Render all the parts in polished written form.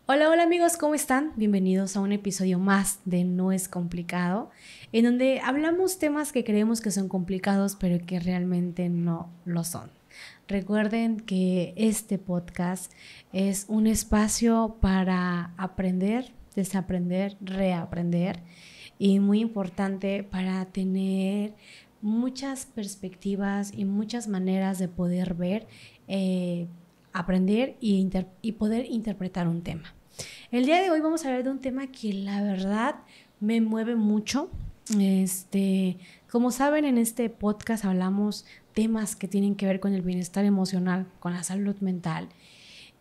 Hola, hola amigos, ¿cómo están? Bienvenidos a un episodio más de No es complicado, en donde hablamos temas que creemos que son complicados, pero que realmente no lo son. Recuerden que este podcast es un espacio para aprender, desaprender, reaprender y muy importante para tener muchas perspectivas y muchas maneras de poder ver, aprender y poder interpretar un tema. El día de hoy vamos a hablar de un tema que la verdad me mueve mucho. Como saben, en este podcast hablamos temas que tienen que ver con el bienestar emocional, con la salud mental.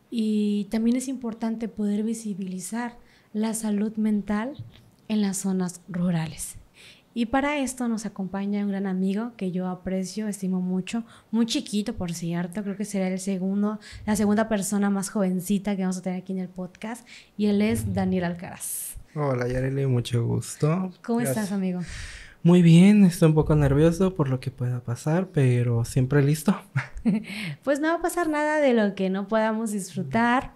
Y también es importante poder visibilizar la salud mental en las zonas rurales. Y para esto nos acompaña un gran amigo que yo aprecio, estimo mucho, muy chiquito por cierto, creo que será la segunda persona más jovencita que vamos a tener aquí en el podcast, y él es Daniel Alcaraz. Hola Yareli, mucho gusto. ¿Cómo estás, Gracias. amigo? Muy bien, estoy un poco nervioso por lo que pueda pasar, pero siempre listo. Pues no va a pasar nada de lo que no podamos disfrutar.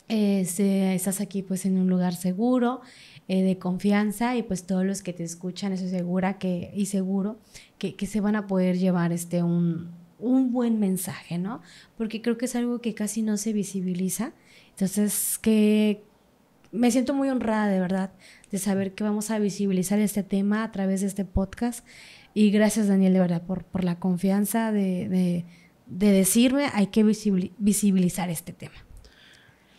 Estás aquí pues en un lugar seguro, de confianza, y pues todos los que te escuchan, estoy segura y seguro que se van a poder llevar un buen mensaje, ¿no? Porque creo que es algo que casi no se visibiliza. Entonces, que me siento muy honrada de verdad de saber que vamos a visibilizar este tema a través de este podcast. Y gracias, Daniel, de verdad, por la confianza de decirme hay que visibilizar este tema.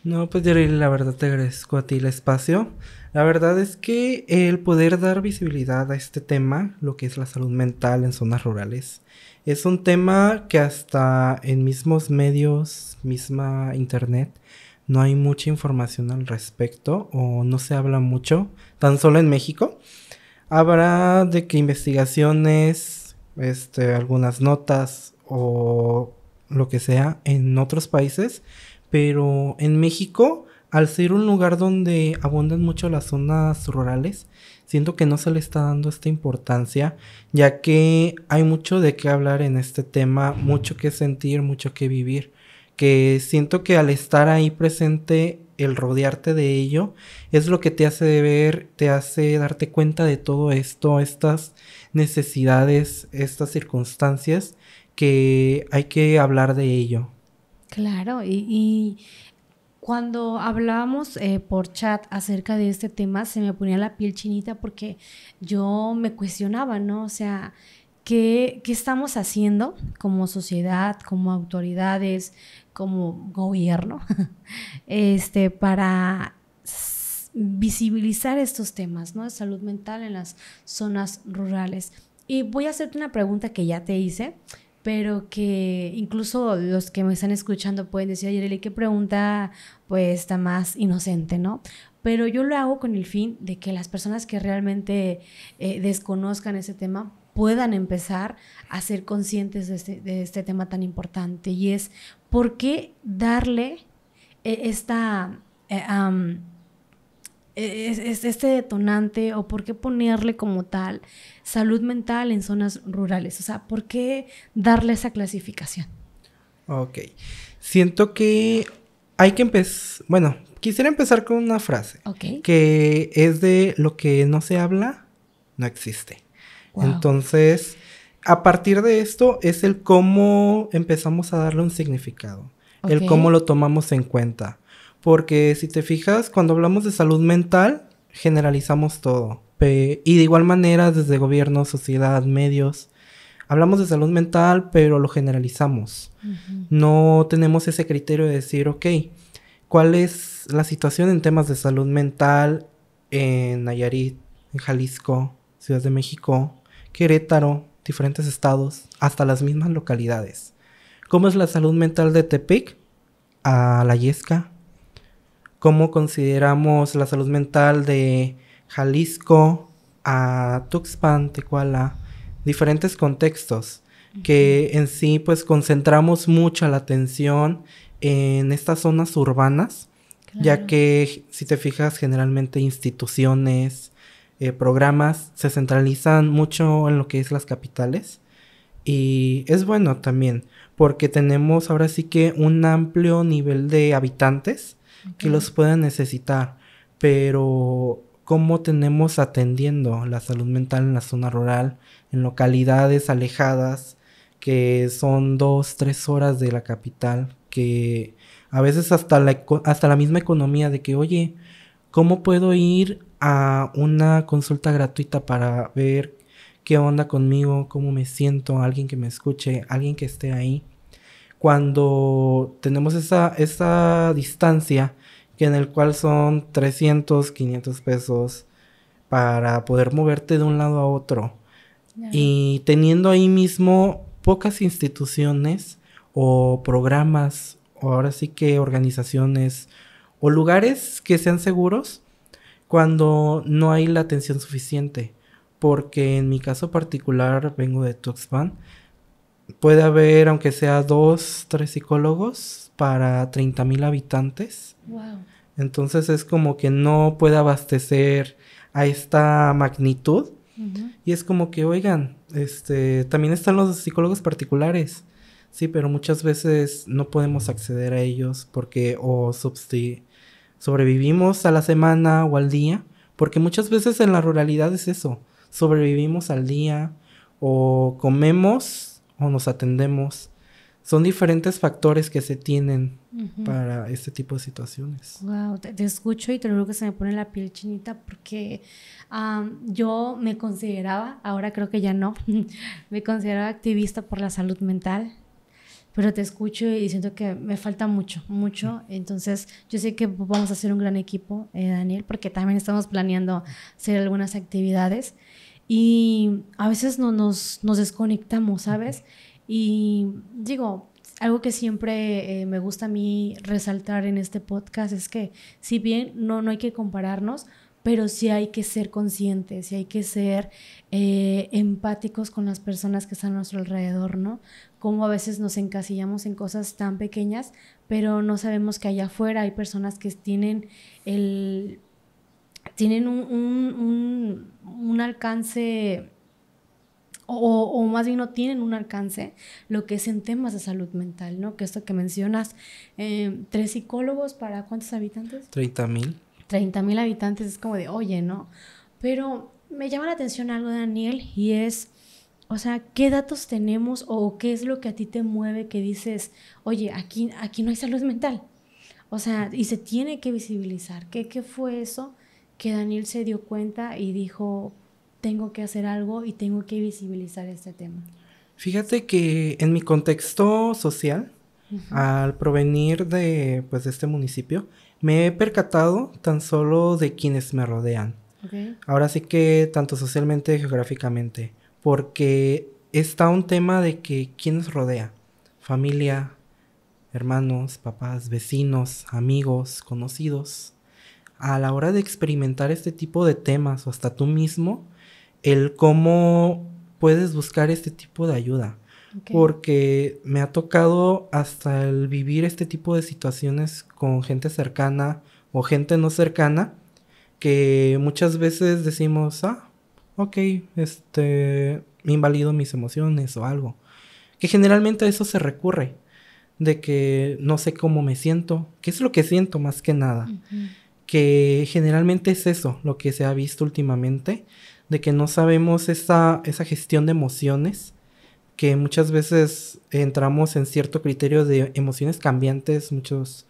No, pues Yareli, la verdad te agradezco a ti el espacio. La verdad es que el poder dar visibilidad a este tema, lo que es la salud mental en zonas rurales, es un tema que hasta en mismos medios, misma internet, no hay mucha información al respecto o no se habla mucho, tan solo en México. Habrá de que investigaciones, algunas notas o lo que sea en otros países, pero en México, al ser un lugar donde abundan mucho las zonas rurales, siento que no se le está dando esta importancia, ya que hay mucho de qué hablar en este tema, mucho que sentir, mucho que vivir, que siento que al estar ahí presente, el rodearte de ello, es lo que te hace ver, te hace darte cuenta de todo esto, estas necesidades, estas circunstancias, que hay que hablar de ello. Claro, y cuando hablábamos por chat acerca de este tema, se me ponía la piel chinita porque yo me cuestionaba, ¿no? O sea, ¿qué estamos haciendo como sociedad, como autoridades, como gobierno, para visibilizar estos temas, ¿no? De salud mental en las zonas rurales? Y voy a hacerte una pregunta que ya te hice, pero que incluso los que me están escuchando pueden decir, Ayereli, qué pregunta pues está más inocente, ¿no? Pero yo lo hago con el fin de que las personas que realmente desconozcan ese tema puedan empezar a ser conscientes de este tema tan importante, y es por qué darle esta... este detonante, o por qué ponerle como tal salud mental en zonas rurales, o sea, por qué darle esa clasificación. Ok. Siento que hay que empezar. Bueno, quisiera empezar con una frase. Ok. Que es de lo que no se habla, no existe. Wow. Entonces, a partir de esto es el cómo empezamos a darle un significado. Ok. El cómo lo tomamos en cuenta. Porque si te fijas, cuando hablamos de salud mental, generalizamos todo. Y de igual manera, desde gobierno, sociedad, medios, hablamos de salud mental, pero lo generalizamos. Uh-huh. No tenemos ese criterio de decir, ok, ¿cuál es la situación en temas de salud mental en Nayarit, en Jalisco, Ciudad de México, Querétaro, diferentes estados, hasta las mismas localidades? ¿Cómo es la salud mental de Tepic a La Yesca? ¿Cómo consideramos la salud mental de Jalisco a Tuxpan, Tecuala? Diferentes contextos que en sí pues concentramos mucho la atención en estas zonas urbanas, ya Claro. que si te fijas generalmente instituciones, programas se centralizan mucho en lo que es las capitales, y es bueno también porque tenemos ahora sí que un amplio nivel de habitantes que los puedan necesitar, pero ¿cómo tenemos atendiendo la salud mental en la zona rural, en localidades alejadas, que son 2, 3 horas de la capital, que a veces hasta la misma economía de que, oye, ¿cómo puedo ir a una consulta gratuita para ver qué onda conmigo, cómo me siento, alguien que me escuche, alguien que esté ahí? Cuando tenemos esa distancia, que en el cual son 300, 500 pesos para poder moverte de un lado a otro. Claro. Y teniendo ahí mismo pocas instituciones o programas, o ahora sí que organizaciones o lugares que sean seguros, cuando no hay la atención suficiente. Porque en mi caso particular, vengo de Tuxpan, puede haber, aunque sea 2, 3 psicólogos para 30,000 habitantes. Wow. Entonces es como que no puede abastecer a esta magnitud. Uh-huh. Y es como que, oigan, también están los psicólogos particulares. Sí, pero muchas veces no podemos acceder a ellos porque sobrevivimos a la semana o al día. Porque muchas veces en la ruralidad es eso. Sobrevivimos al día o comemos o nos atendemos. Son diferentes factores que se tienen para este tipo de situaciones. Wow, te escucho y te lo juro que se me pone la piel chinita porque yo me consideraba, ahora creo que ya no, me consideraba activista por la salud mental, pero te escucho y siento que me falta mucho. Entonces yo sé que vamos a hacer un gran equipo, Daniel, porque también estamos planeando hacer algunas actividades y a veces nos desconectamos, ¿sabes? Y digo, algo que siempre me gusta a mí resaltar en este podcast es que si bien no hay que compararnos, pero sí hay que ser conscientes, sí hay que ser empáticos con las personas que están a nuestro alrededor, ¿no? Como a veces nos encasillamos en cosas tan pequeñas, pero no sabemos que allá afuera hay personas que tienen un alcance, o más bien no tienen un alcance, lo que es en temas de salud mental, ¿no? Que esto que mencionas, 3 psicólogos para ¿cuántos habitantes? 30,000. 30,000 habitantes, es como de, oye, ¿no? Pero me llama la atención algo, Daniel, y es, o sea, ¿qué datos tenemos o qué es lo que a ti te mueve que dices, oye, aquí no hay salud mental? O sea, y se tiene que visibilizar. ¿Qué fue eso que Daniel se dio cuenta y dijo, tengo que hacer algo y tengo que visibilizar este tema? Fíjate que en mi contexto social, al provenir de este municipio, me he percatado tan solo de quienes me rodean. Okay. Ahora sí que tanto socialmente, geográficamente, porque está un tema de que quién nos rodea, familia, hermanos, papás, vecinos, amigos, conocidos. A la hora de experimentar este tipo de temas o hasta tú mismo, el cómo puedes buscar este tipo de ayuda. Okay. Porque me ha tocado hasta el vivir este tipo de situaciones con gente cercana o gente no cercana, que muchas veces decimos, ok, me invalido mis emociones o algo. Que generalmente a eso se recurre, de que no sé cómo me siento, qué es lo que siento más que nada. Uh-huh. Que generalmente es eso, lo que se ha visto últimamente, de que no sabemos esa gestión de emociones, que muchas veces entramos en cierto criterio de emociones cambiantes. Muchos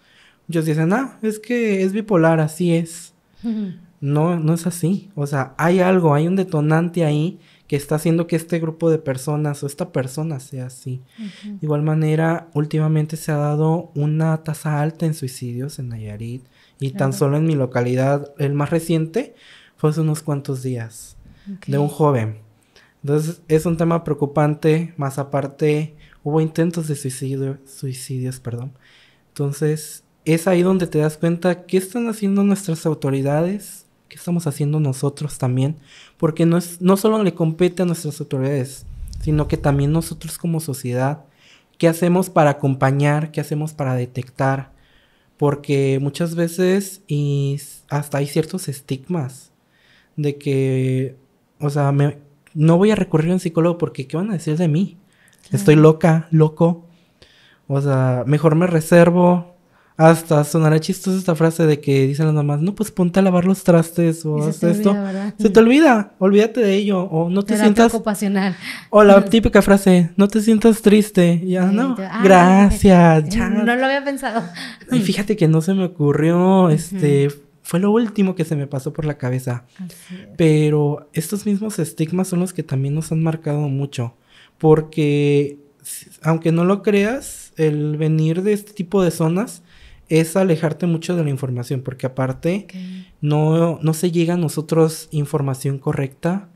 dicen, es que es bipolar, así es. Uh-huh. No es así. O sea, hay un detonante ahí que está haciendo que este grupo de personas o esta persona sea así. Uh-huh. De igual manera, últimamente se ha dado una tasa alta en suicidios en Nayarit. Y tan solo en mi localidad, el más reciente fue hace unos cuantos días, de un joven. Entonces, es un tema preocupante, más aparte, hubo intentos de suicidios. Entonces, es ahí donde te das cuenta qué están haciendo nuestras autoridades, qué estamos haciendo nosotros también, porque no solo le compete a nuestras autoridades, sino que también nosotros como sociedad, qué hacemos para acompañar, qué hacemos para detectar, porque muchas veces y hasta hay ciertos estigmas de que, o sea, no voy a recurrir a un psicólogo porque ¿qué van a decir de mí? Claro. Estoy loco. O sea, mejor me reservo Hasta sonará chistosa esta frase de que dicen las mamás, no, pues ponte a lavar los trastes o haz esto. ¿Verdad? Se te olvida, olvídate de ello. O no te sientas... ocupacional. O la típica frase, no te sientas triste. Ya, no, gracias. Ya. No lo había pensado. Y fíjate que no se me ocurrió, fue lo último que se me pasó por la cabeza. Pero estos mismos estigmas son los que también nos han marcado mucho. Porque, aunque no lo creas, el venir de este tipo de zonas es alejarte mucho de la información. Porque aparte, no se llega a nosotros información correcta.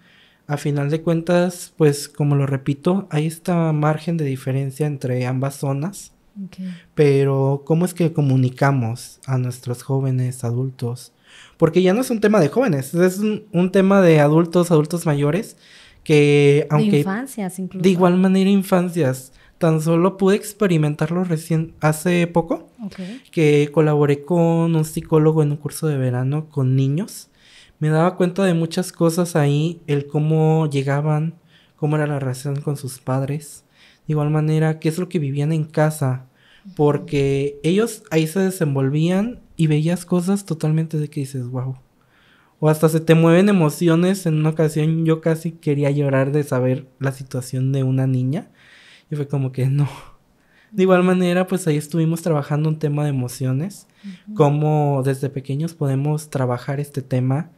A final de cuentas, pues como lo repito, hay esta margen de diferencia entre ambas zonas. Pero ¿cómo es que comunicamos a nuestros jóvenes, adultos? Porque ya no es un tema de jóvenes, es un tema de adultos mayores que aunque... De infancias incluso. De igual manera infancias. Tan solo pude experimentarlo hace poco, que colaboré con un psicólogo en un curso de verano con niños. Me daba cuenta de muchas cosas ahí, el cómo llegaban, cómo era la relación con sus padres. De igual manera, qué es lo que vivían en casa, porque ellos ahí se desenvolvían y veías cosas totalmente de que dices, wow. O hasta se te mueven emociones. En una ocasión yo casi quería llorar de saber la situación de una niña. Y fue como que no. De igual manera, pues ahí estuvimos trabajando un tema de emociones. Cómo desde pequeños podemos trabajar este tema.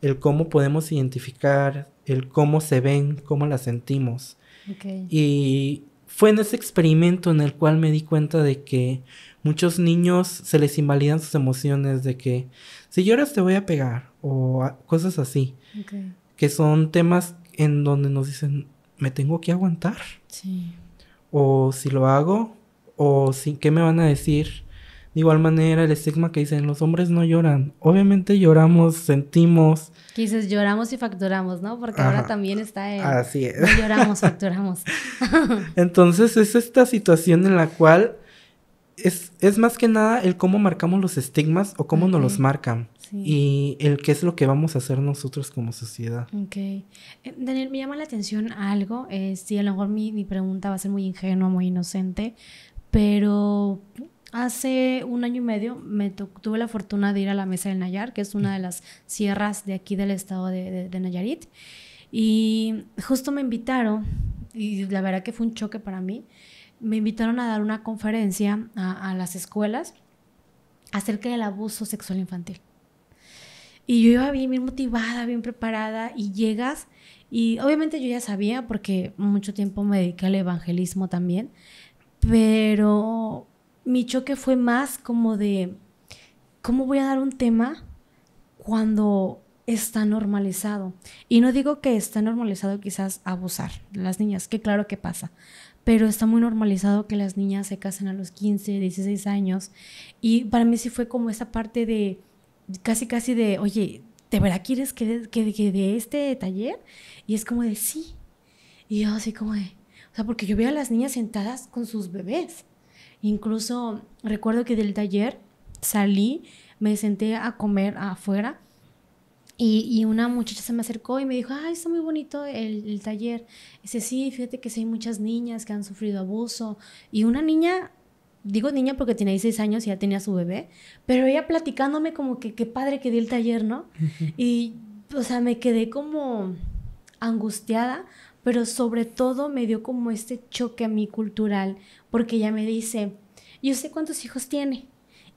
El cómo podemos identificar, el cómo se ven, cómo las sentimos. Y fue en ese experimento en el cual me di cuenta de que muchos niños se les invalidan sus emociones, de que si lloras te voy a pegar o cosas así. Que son temas en donde nos dicen, me tengo que aguantar. O si lo hago, o si, ¿qué me van a decir? De igual manera, el estigma que dicen, los hombres no lloran. Obviamente lloramos, sentimos. Que dices, lloramos y facturamos, ¿no? Porque ahora también está el... Así es. No lloramos, facturamos. Entonces, es esta situación en la cual es más que nada el cómo marcamos los estigmas o cómo nos los marcan. Y el qué es lo que vamos a hacer nosotros como sociedad. Daniel, me llama la atención algo. Sí, a lo mejor mi pregunta va a ser muy ingenua, muy inocente, pero hace 1 año y medio tuve la fortuna de ir a la Mesa del Nayar, que es una de las sierras de aquí del estado de Nayarit, y justo me invitaron, y la verdad que fue un choque para mí. Me invitaron a dar una conferencia a las escuelas acerca del abuso sexual infantil. Y yo iba bien motivada, bien preparada, y llegas, y obviamente yo ya sabía porque mucho tiempo me dediqué al evangelismo también, pero mi choque fue más como de, ¿cómo voy a dar un tema cuando está normalizado? Y no digo que está normalizado quizás abusar de las niñas, que claro que pasa, pero está muy normalizado que las niñas se casen a los 15, 16 años, y para mí sí fue como esa parte de casi de, oye, ¿de verdad quieres que de este taller? Y es como de, sí. Y yo así como de, o sea, porque yo veía a las niñas sentadas con sus bebés. Incluso recuerdo que del taller salí, me senté a comer afuera, y una muchacha se me acercó y me dijo, ay, está muy bonito el taller. Dice, sí, fíjate que sí hay muchas niñas que han sufrido abuso. Y una niña... Digo niña porque tenía 16 años y ya tenía su bebé, pero ella platicándome como que qué padre que di el taller, ¿no? Y, o sea, me quedé como angustiada, pero sobre todo me dio como este choque a mí cultural, porque ella me dice, ¿y usted cuántos hijos tiene?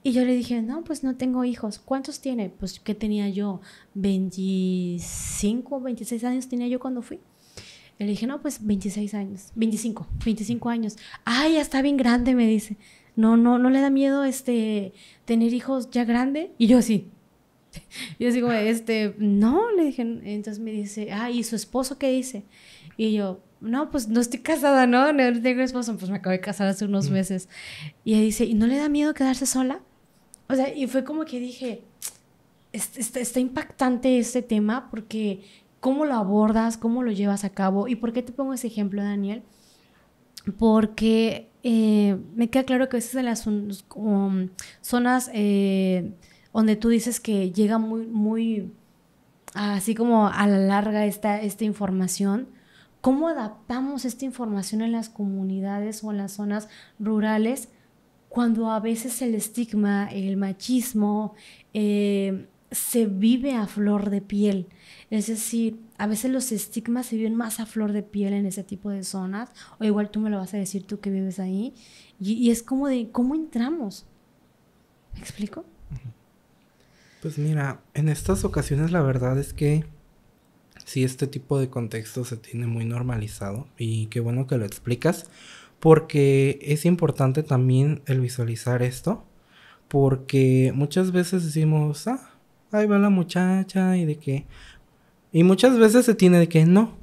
Y yo le dije, no, pues no tengo hijos. ¿Cuántos tiene? Pues, ¿qué tenía yo? 25, 26 años tenía yo cuando fui. Le dije, no, pues 26 años, 25 años. Ay, ya está bien grande, me dice. No le da miedo tener hijos ya grande. Y yo así. Yo así como, no, le dije. Entonces me dice, ¿y su esposo qué dice? Y yo, no, pues no estoy casada, ¿no? No tengo esposo. Pues me acabo de casar hace unos meses. Y ella dice, ¿y no le da miedo quedarse sola? O sea, y fue como que dije, está impactante este tema porque... ¿Cómo lo abordas? ¿Cómo lo llevas a cabo? ¿Y por qué te pongo ese ejemplo, Daniel? Porque me queda claro que a veces en las zonas donde tú dices que llega muy así como a la larga esta información, ¿cómo adaptamos esta información en las comunidades o en las zonas rurales cuando a veces el estigma, el machismo, se vive a flor de piel. Es decir, a veces los estigmas se viven más a flor de piel en ese tipo de zonas, o igual tú me lo vas a decir, tú que vives ahí, y es como de, ¿cómo entramos? ¿Me explico? Pues mira, en estas ocasiones la verdad es que sí, este tipo de contexto se tiene muy normalizado y qué bueno que lo explicas, porque es importante también el visualizar esto, porque muchas veces decimos, ahí va la muchacha y de que, y muchas veces se tiene de que no,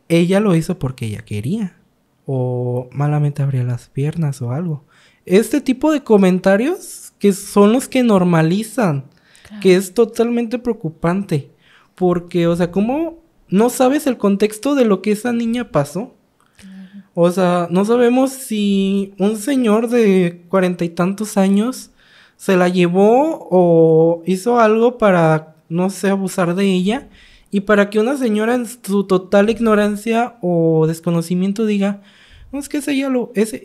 ella lo hizo porque ella quería, o malamente abría las piernas o algo. Este tipo de comentarios que son los que normalizan, claro, que es totalmente preocupante. Porque, o sea, ¿cómo no sabes el contexto de lo que esa niña pasó? Claro. O sea, no sabemos si un señor de 40 y tantos años se la llevó o hizo algo para, no sé, abusar de ella. Y para que una señora en su total ignorancia o desconocimiento diga, no, es que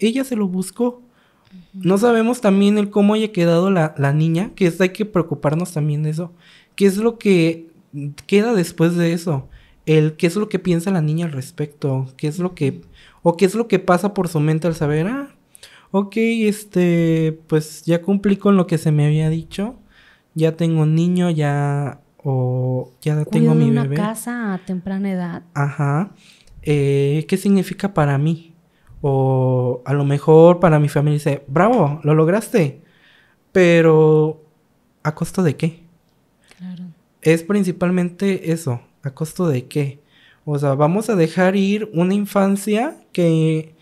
ella se lo buscó. No sabemos también el cómo haya quedado la niña, que hay que preocuparnos también de eso. ¿Qué es lo que queda después de eso? ¿Qué es lo que piensa la niña al respecto? ¿Qué es lo que pasa por su mente al saber, ok, pues ya cumplí con lo que se me había dicho, ya tengo un niño, ya tengo mi bebé. Una casa a temprana edad. Ajá. ¿Qué significa para mí? O a lo mejor para mi familia dice, bravo, lo lograste. Pero, ¿a costo de qué? Claro. Es principalmente eso, ¿a costo de qué? O sea, vamos a dejar ir una infancia que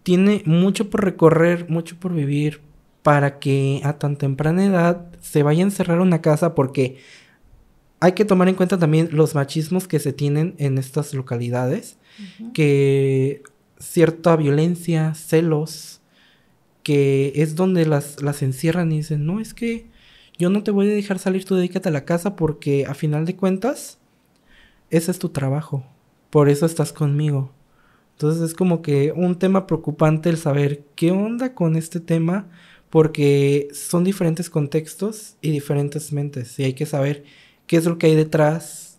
tiene mucho por recorrer, mucho por vivir, para que a tan temprana edad se vaya a encerrar una casa, porque hay que tomar en cuenta también los machismos que se tienen en estas localidades, que cierta violencia, celos, que es donde las encierran y dicen, no, es que yo no te voy a dejar salir, tú dedícate a la casa porque a final de cuentas, ese es tu trabajo, por eso estás conmigo. Entonces es como que un tema preocupante el saber qué onda con este tema, porque son diferentes contextos y diferentes mentes, y hay que saber qué es lo que hay detrás,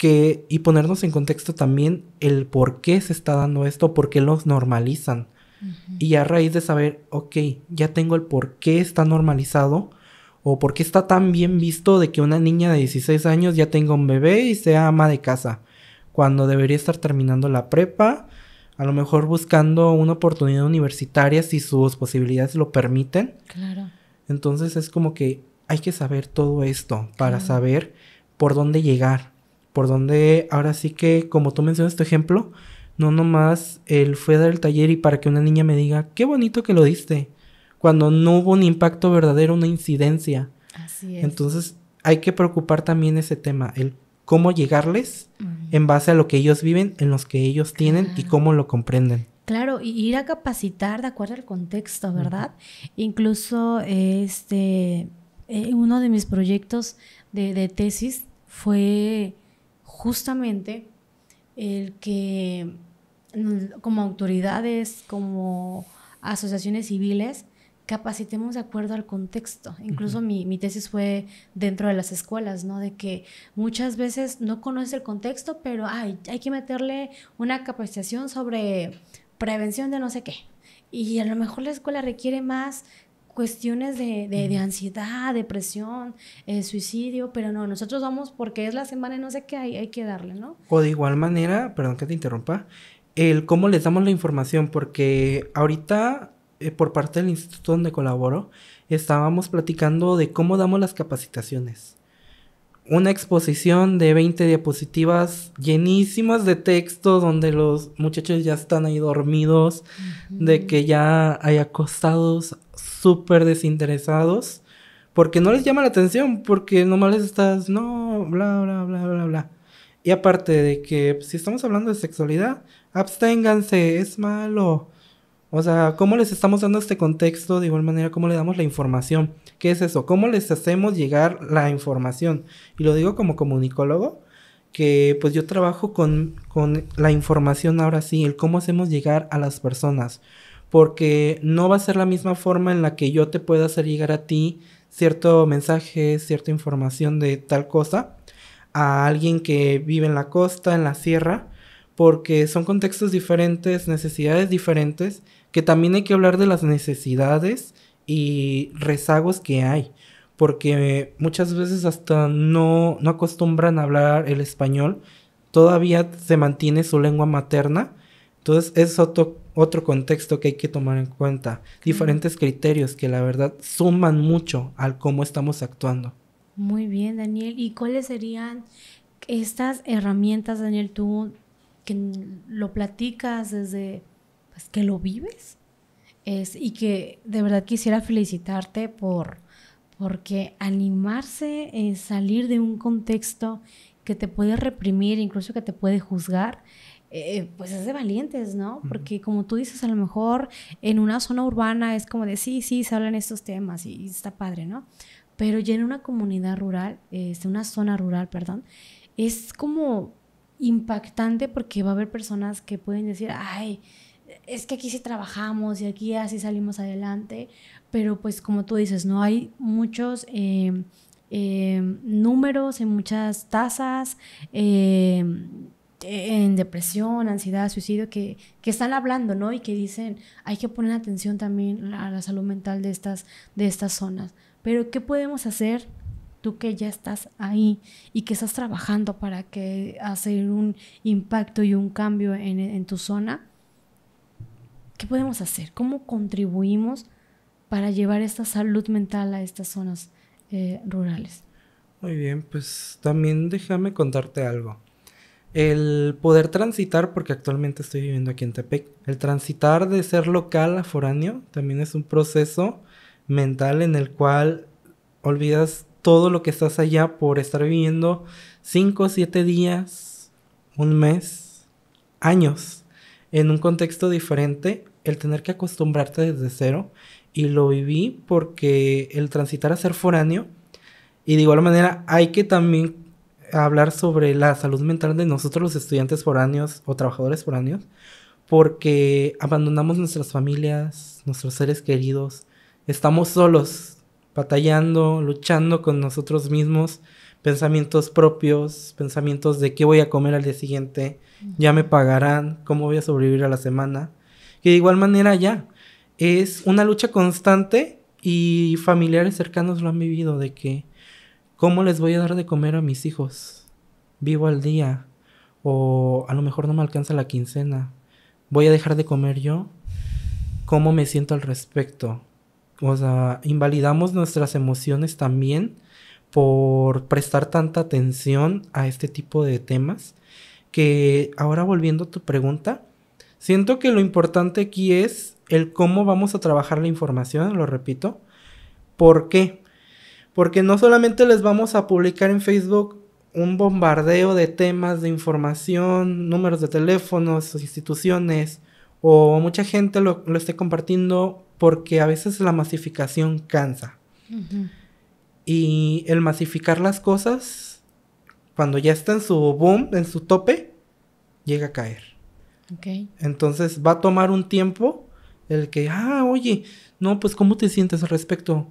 y ponernos en contexto también el por qué se está dando esto, por qué los normalizan. Y a raíz de saber, ok, ya tengo el por qué está normalizado, o por qué está tan bien visto de que una niña de 16 años ya tenga un bebé y sea ama de casa, cuando debería estar terminando la prepa, a lo mejor buscando una oportunidad universitaria si sus posibilidades lo permiten. Claro. Entonces es como que hay que saber todo esto para saber por dónde llegar, por dónde, ahora sí que, como tú mencionas tu ejemplo, no nomás él fue a dar el taller y para que una niña me diga, qué bonito que lo diste, cuando no hubo un impacto verdadero, una incidencia. Así es. Entonces hay que preocupar también ese tema, el cómo llegarles en base a lo que ellos viven, en los que ellos tienen y cómo lo comprenden. Claro, y ir a capacitar de acuerdo al contexto, ¿verdad? Incluso uno de mis proyectos de tesis fue justamente el que como autoridades, como asociaciones civiles, capacitemos de acuerdo al contexto. Incluso mi tesis fue dentro de las escuelas, ¿no? De que muchas veces no conoces el contexto, pero hay que meterle una capacitación sobre prevención de no sé qué. Y a lo mejor la escuela requiere más cuestiones de ansiedad, depresión, suicidio, pero no, nosotros vamos porque es la semana y no sé qué, hay que darle, ¿no? O de igual manera, perdón que te interrumpa, el cómo les damos la información, porque ahorita, por parte del instituto donde colaboro, estábamos platicando de cómo damos las capacitaciones. Una exposición de 20 diapositivas llenísimas de texto, donde los muchachos ya están ahí dormidos, de que ya hay acostados súper desinteresados, porque no les llama la atención, porque nomás les estás, no, bla, bla, bla, bla, bla. Y aparte de que si estamos hablando de sexualidad, absténganse, es malo. O sea, ¿cómo les estamos dando este contexto? De igual manera, ¿cómo le damos la información? ¿Qué es eso? ¿Cómo les hacemos llegar la información? Y lo digo como comunicólogo, que pues yo trabajo con la información ahora sí, el cómo hacemos llegar a las personas. porque no va a ser la misma forma en la que yo te pueda hacer llegar a ti cierto mensaje, cierta información de tal cosa, a alguien que vive en la costa, en la sierra, porque son contextos diferentes, necesidades diferentes, que también hay que hablar de las necesidades y rezagos que hay, porque muchas veces hasta no acostumbran a hablar el español, todavía se mantiene su lengua materna, entonces es otro contexto que hay que tomar en cuenta, diferentes criterios que la verdad suman mucho al cómo estamos actuando. Muy bien, Daniel. ¿Y cuáles serían estas herramientas, Daniel, tú que lo platicas desde pues, que lo vives? Y que de verdad quisiera felicitarte porque animarse, salir de un contexto que te puede reprimir, incluso que te puede juzgar, pues es de valientes, ¿no? Porque como tú dices, a lo mejor en una zona urbana es como de sí, se hablan estos temas y está padre, ¿no? Pero ya en una comunidad rural, una zona rural, perdón, es como impactante porque va a haber personas que pueden decir, ay, es que aquí sí trabajamos y aquí así salimos adelante, pero pues como tú dices, no hay muchos números, en muchas tasas, en depresión, ansiedad, suicidio, que están hablando, ¿no? Y que dicen, hay que poner atención también a la salud mental de estas zonas. Pero ¿qué podemos hacer? Tú que ya estás ahí y que estás trabajando para que hacer un impacto y un cambio en tu zona, ¿qué podemos hacer? ¿Cómo contribuimos para llevar esta salud mental a estas zonas rurales? Muy bien, pues también déjame contarte algo. El poder transitar, porque actualmente estoy viviendo aquí en Tepec, el transitar de ser local a foráneo también es un proceso mental en el cual olvidas todo lo que estás allá por estar viviendo 5 o 7 días, un mes, años, en un contexto diferente, el tener que acostumbrarte desde cero, y lo viví porque el transitar a ser foráneo, y de igual manera hay que también hablar sobre la salud mental de nosotros los estudiantes foráneos o trabajadores foráneos, porque abandonamos nuestras familias, nuestros seres queridos, estamos solos, batallando, luchando con nosotros mismos, pensamientos propios, pensamientos de qué voy a comer al día siguiente, ya me pagarán, cómo voy a sobrevivir a la semana. Y de igual manera ya, es una lucha constante y familiares cercanos lo han vivido, de que cómo les voy a dar de comer a mis hijos, vivo al día, o a lo mejor no me alcanza la quincena, voy a dejar de comer yo, cómo me siento al respecto. O sea, invalidamos nuestras emociones también por prestar tanta atención a este tipo de temas, que ahora volviendo a tu pregunta, siento que lo importante aquí es el cómo vamos a trabajar la información, lo repito. ¿Por qué? Porque no solamente les vamos a publicar en Facebook un bombardeo de temas, de información, números de teléfonos, instituciones, o mucha gente lo esté compartiendo, porque a veces la masificación cansa. Uh-huh. Y el masificar las cosas, cuando ya está en su boom, en su tope, llega a caer. Okay. Entonces va a tomar un tiempo el que, oye, no, pues ¿cómo te sientes al respecto?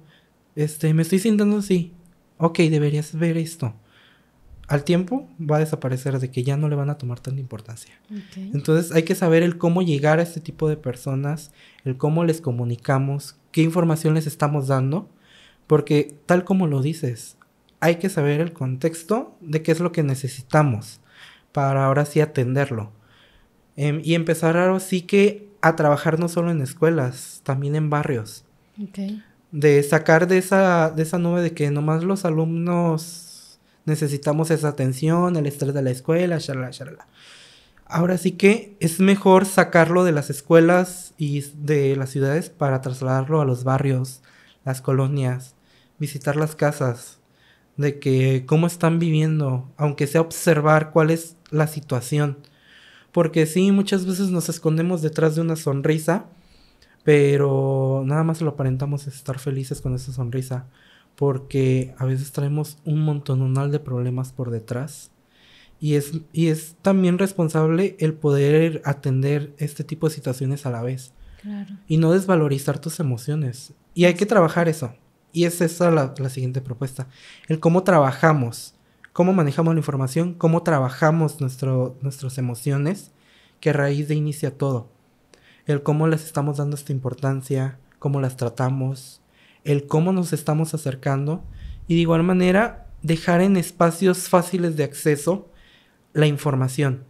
Me estoy sintiendo así. Ok, deberías ver esto. Al tiempo va a desaparecer, de que ya no le van a tomar tanta importancia. Okay. Entonces hay que saber el cómo llegar a este tipo de personas, el cómo les comunicamos, qué información les estamos dando, porque tal como lo dices, hay que saber el contexto de qué es lo que necesitamos para ahora sí atenderlo. Y empezar ahora sí que a trabajar no solo en escuelas, también en barrios. Okay. De sacar de esa nube de que nomás los alumnos necesitamos esa atención, el estrés de la escuela, shalala. Ahora sí que es mejor sacarlo de las escuelas y de las ciudades para trasladarlo a los barrios, las colonias, visitar las casas, de que cómo están viviendo, aunque sea observar cuál es la situación. Porque sí, muchas veces nos escondemos detrás de una sonrisa, pero nada más lo aparentamos estar felices con esa sonrisa, porque a veces traemos un montonal de problemas por detrás, y es también responsable el poder atender este tipo de situaciones a la vez, Claro. y no desvalorizar tus emociones. Y hay que trabajar eso. Y es esa la siguiente propuesta. El cómo trabajamos, cómo manejamos la información, cómo trabajamos nuestras emociones, que a raíz de inicia todo. El cómo les estamos dando esta importancia, cómo las tratamos, el cómo nos estamos acercando. Y de igual manera, dejar en espacios fáciles de acceso la información.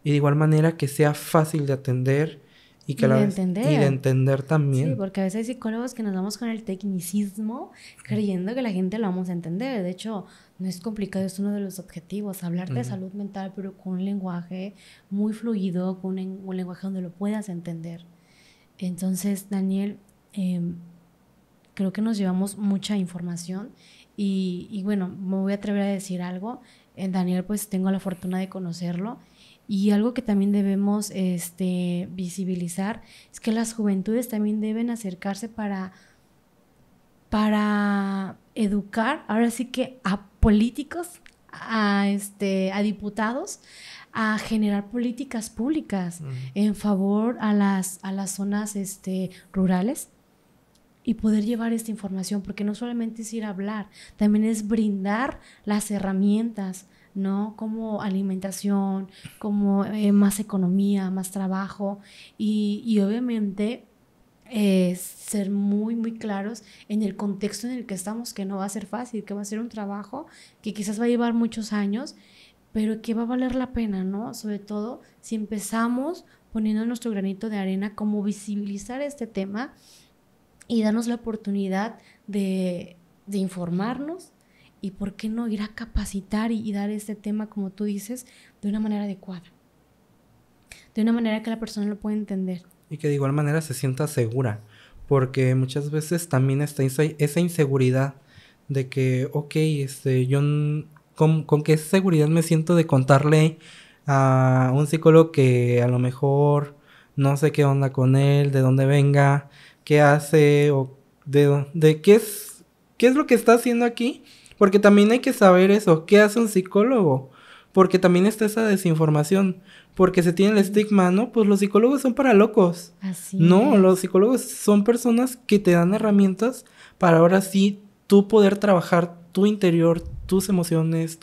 Y de igual manera que sea fácil de atender y que Y a la de vez entender. y de entender también. Sí, porque a veces hay psicólogos que nos vamos con el tecnicismo creyendo que la gente lo vamos a entender. De hecho, no es complicado, es uno de los objetivos, hablar de salud mental, pero con un lenguaje muy fluido, con un lenguaje donde lo puedas entender. Entonces, Daniel, creo que nos llevamos mucha información y bueno, me voy a atrever a decir algo. Daniel, pues tengo la fortuna de conocerlo. Y algo que también debemos visibilizar es que las juventudes también deben acercarse para educar, ahora sí que a políticos, a diputados, a generar políticas públicas en favor a las zonas rurales y poder llevar esta información, porque no solamente es ir a hablar, también es brindar las herramientas, ¿no? Como alimentación, como más economía, más trabajo y obviamente ser muy, muy claros en el contexto en el que estamos, que no va a ser fácil, que va a ser un trabajo que quizás va a llevar muchos años, pero que va a valer la pena, ¿no? Sobre todo si empezamos poniendo nuestro granito de arena, como visibilizar este tema y darnos la oportunidad de informarnos y por qué no ir a capacitar y dar este tema, como tú dices, de una manera adecuada, de una manera que la persona lo pueda entender. Y que de igual manera se sienta segura, porque muchas veces también está esa inseguridad de que, yo con qué seguridad me siento de contarle a un psicólogo que a lo mejor no sé qué onda con él, de dónde venga, qué hace o de qué es lo que está haciendo aquí, porque también hay que saber eso, qué hace un psicólogo, porque también está esa desinformación, porque se tiene el estigma, ¿no? Pues los psicólogos son para locos. Así No, es. los psicólogos son personas que te dan herramientas para ahora sí tú poder trabajar tu interior, tus emociones,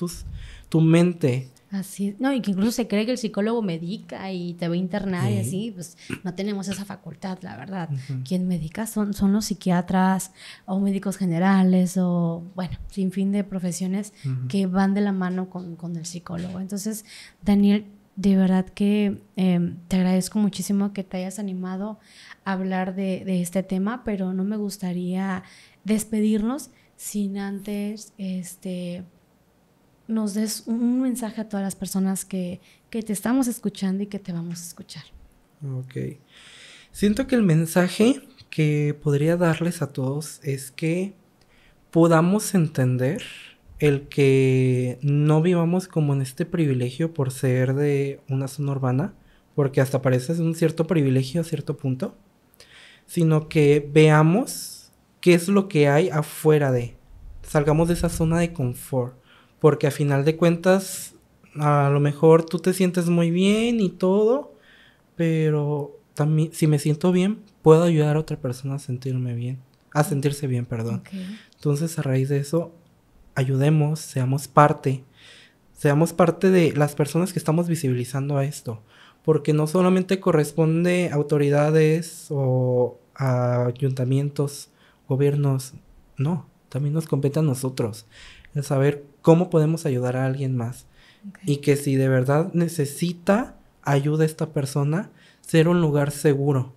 tu mente. Así es. No, y que incluso se cree que el psicólogo medica y te va a internar y así, pues no tenemos esa facultad, la verdad. Quien medica son los psiquiatras o médicos generales o, bueno, sin fin de profesiones que van de la mano con el psicólogo. Entonces, Daniel, de verdad que te agradezco muchísimo que te hayas animado a hablar de este tema, pero no me gustaría despedirnos sin antes nos des un mensaje a todas las personas que te estamos escuchando y que te vamos a escuchar. Ok. Siento que el mensaje que podría darles a todos es que podamos entender el que no vivamos como en este privilegio por ser de una zona urbana, porque hasta parece un cierto privilegio a cierto punto, sino que veamos qué es lo que hay afuera de. Salgamos de esa zona de confort, porque a final de cuentas a lo mejor tú te sientes muy bien y todo, pero también si me siento bien, puedo ayudar a otra persona a sentirse bien, perdón. Okay. Entonces, a raíz de eso, ayudemos, seamos parte de las personas que estamos visibilizando a esto, porque no solamente corresponde a autoridades o a ayuntamientos, gobiernos, no, también nos compete a nosotros el saber cómo podemos ayudar a alguien más. Okay. Y que si de verdad necesita ayuda esta persona, ser un lugar seguro,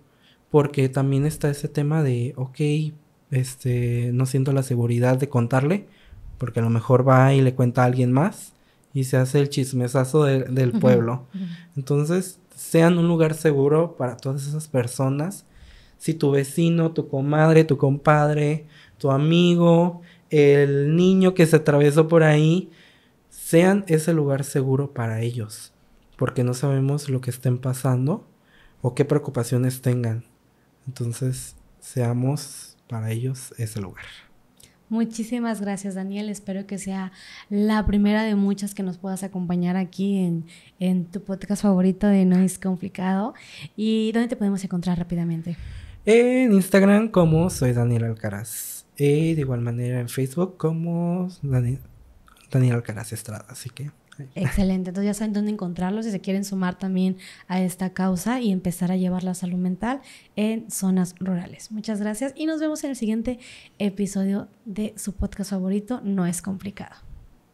porque también está ese tema de, no siento la seguridad de contarle, porque a lo mejor va y le cuenta a alguien más y se hace el chismesazo del pueblo. Entonces, sean un lugar seguro para todas esas personas. Si tu vecino, tu comadre, tu compadre, tu amigo, el niño que se atravesó por ahí, sean ese lugar seguro para ellos, porque no sabemos lo que estén pasando o qué preocupaciones tengan. Entonces, seamos para ellos ese lugar. Muchísimas gracias, Daniel. Espero que sea la primera de muchas que nos puedas acompañar aquí en tu podcast favorito de No es Complicado. ¿Y dónde te podemos encontrar rápidamente? En Instagram como soy Daniel Alcaraz. Y de igual manera en Facebook como Daniel Alcaraz Estrada. Así que... Excelente, entonces ya saben dónde encontrarlos si se quieren sumar también a esta causa y empezar a llevar la salud mental en zonas rurales. Muchas gracias y nos vemos en el siguiente episodio de su podcast favorito, No es Complicado.